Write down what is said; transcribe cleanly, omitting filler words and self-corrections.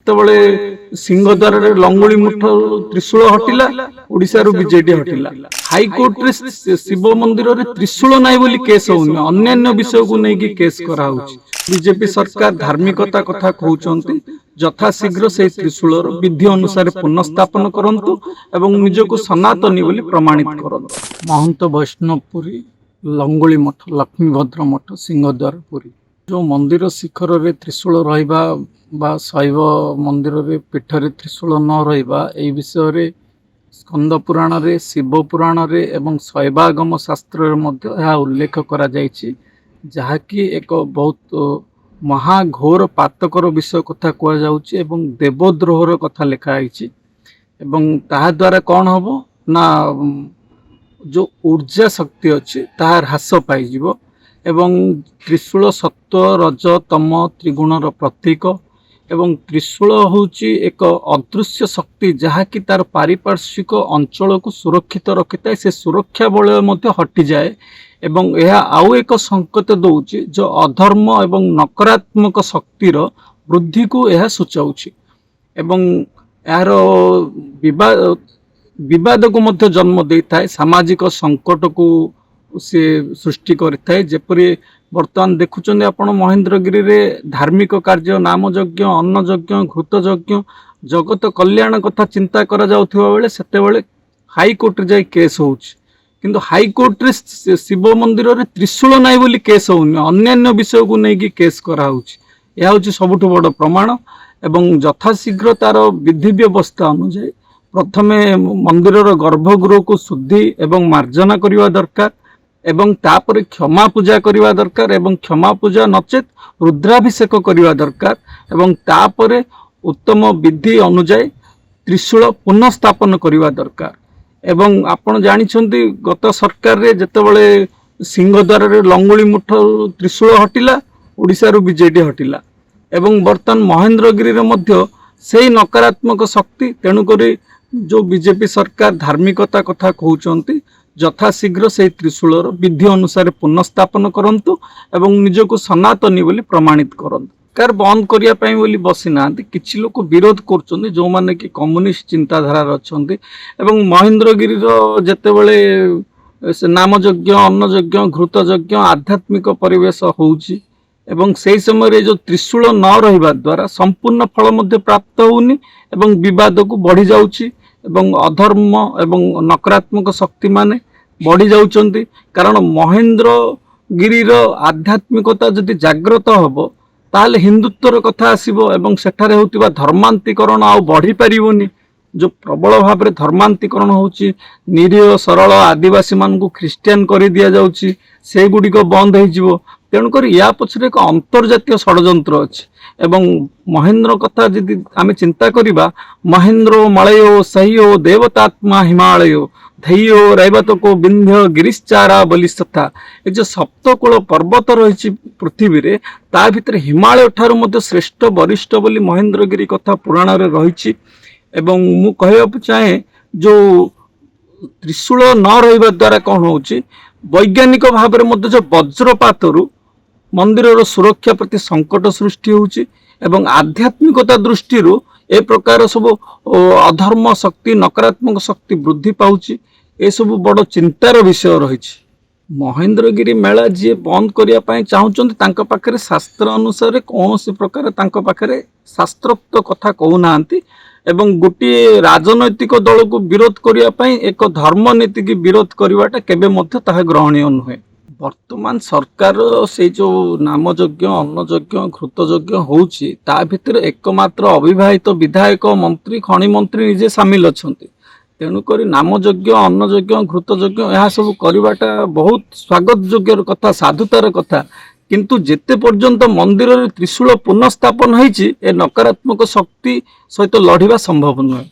ଯେତେବେଳେ ସିଂହଦ୍ୱାର ରେ ଲଙ୍ଗୁଳି ମୁଠ ତ୍ରିଶୂଳ ହଟିଲା ओडिशा रु बीजेडी हटिला हाईकोर्ट रे शिव मंदिर रे त्रिशूल नाही बोली केस होउनी अन्य विषय को नै कि केस करा होउची बीजेपी सरकार धार्मिकता कथा कहउचंती यथा शीघ्र से त्रिशूल विधि अनुसार पुनर्स्थापन करंतु एवं निजको सनातनी बोली प्रमाणित करंतु। महंत वैष्णवपुरी लंगुली मठ लक्ष्मीभद्र मठ सिंहद्वारपुरी जो मंदिर शिखर रे त्रिशूल रहिबा बा शैव मंदिर रे पीठ रे त्रिशूल न रहिबा ए विषय रे स्कंद पुराण रे शिव पुराण रे एवं शैवागम शास्त्र रे मध्य यह उल्लेख करा जायछि जहाँकि एक बहुत महाघोर पातकर विषय कथा कह जाउछि एवं देवद्रोहर कथा लिखा आइछि एवं ताहा द्वारा कौन हबो ना जो ऊर्जा शक्ति अच्छी ताहा ह्रास पाइजिवो एवं त्रिशूल सत्व रज तम त्रिगुणर प्रतीक एवं त्रिशूल होची एक अदृश्य शक्ति जहाँकि तार पारिपार्श्विक अंचल को सुरक्षित रखिता से सुरक्षा बलय मध्य हटि जाए एवं यह आउ एक संकेत दौची जो अधर्म एवं नकारात्मक शक्तिर वृद्धि को यह सूचाउछि एवं यार विवाद को मध्य जन्म देता है सामाजिक संकट को से सृष्टि करता जेपरि बर्तमान देखुचंदे आपण महेंद्रगिरी रे धार्मिक कार्य नाम यज्ञ अन्न यज्ञ घृत यज्ञ जगत कल्याण कथा चिंता करा जाउथिबा बेले सेते बेले हाई कोर्ट रे जाई केस होउछि किंतु हाई कोर्ट रे शिव मंदिर रे त्रिशूल नाही बोली केस होउनी अन्य विषय को नै कि केस करा होउछि या होउछि सबुठु बड़ प्रमाण एवं यथाशीघ्र तार विधि व्यवस्था अनुसार प्रथमे मंदिर गर्भगृह को शुद्धि एवं मार्जना करिवा दरकार एवं तापर क्षमा पूजा करिवा दरकार एवं क्षमा पूजा नचेत रुद्राभिषेक करिवा दरकार एवं तापर उत्तम विधि अनुसार त्रिशूल पुनर्स्थापन करिवा दरकार एवं आपण जानिछंती गत सरकार रे जेतेबेले सिंहद्वार रे लंगुली मुठ त्रिशूल हटिला ओडिशा रु बीजेडी हटिला एवं बर्तमान महेंद्रगिरी रे मध्य सेही नकारात्मक शक्ति तेणु करी जो बीजेपी सरकार धार्मिकता कथा कहउचंती यथा शीघ्र से त्रिशूल विधि अनुसार पुनर्स्थापन करंतु एवं निजको सनातनी बोली प्रमाणित करंतु कार बंद करिया पई बोली बसी नांती किछि लोक विरोध करचंदी जो माने कि कम्युनिस्ट चिंताधारा रचंदी एवं महेंद्रगिरी रो जेतेबेले से नाम यज्ञ अन्न यज्ञ घृत यज्ञ आध्यात्मिक परिवेश होउची एवं सेही समय रे जो त्रिशूल न रहिबा द्वारा संपूर्ण फल मध्य प्राप्त होउनी एवं विवाद को बढ़ी जाउची एवं अधर्म एवं नकारात्मक शक्ति माने बढ़ी जाउचंती कारण महेंद्रगिरी रो आध्यात्मिकता जदि जागृत हबो ताले हिंदुत्वर कथा आसीबो एवं सेठारे होतिबा धर्मांतीकरण आ बढ़ी परिबोनी जो प्रबल भाव में धर्मांतीकरण होउची निरीह सरल आदिवासी मान को ख्रिस्टियन कर दिया जाउची से गुडी को बंद हो जिवो तेणु कर या पछरे एक अंतर्जातीय षडयंत्र अछि एवं महेंद्र कथा यदि आमे चिंता करिबा महेंद्रो मलयो सह्यो देवतात्मा हिमालयो धैयो रैवत को विंध्य गिरिश्चारा बलिस्तथा ए जो सप्तकूल पर्वत रही पृथ्वी रे ता भितर हिमालय ठारू मध्य श्रेष्ठ वरिष्ठ बोली महेंद्रगिरी कथा पुराण रे रही एवं मु कहबा चाहे जो त्रिशूल न रहिबा द्वारा कौन होउची वैज्ञानिक भाव में मध्य जो वज्रपात रु मंदिर सुरक्षा प्रति संकट सृष्टि होउची एवं आध्यात्मिकता दृष्टि ए प्रकार सब अधर्म शक्ति नकारात्मक शक्ति वृद्धि पाउची ए सब बड़ चिंतार विषय रही महेंद्रगिरी मेला जी बंद करिया पई चाहुचंती तांका पाखरे शास्त्र अनुसार कौन सी प्रकार तांका पाखरे शास्त्रोक्त कथा कहूनांती एवं गोटे राजनैतिक दल को विरोध करिया पई एक धर्म नीति की विरोध करिवाटा केबे मध्य ताहा ग्रहणीय नुहे वर्तमान सरकार से जो नाम यज्ञ अन्न यज्ञ घृत यज्ञ होउची ता भितर एकमात्र अविवाहित विधायक मंत्री खनि मंत्री निजे सामिल अछंती तेणु करी नाम यज्ञ अन्न यज्ञ घृत यज्ञ यह सब करिवाटा बहुत स्वागत योग्य कथा साधुतार कथा किंतु जेते पर्यंत मंदिर रे त्रिशूल पुनर्स्थापन होईची ए नकारात्मक शक्ति सहित लढ़िबा संभव नुहे।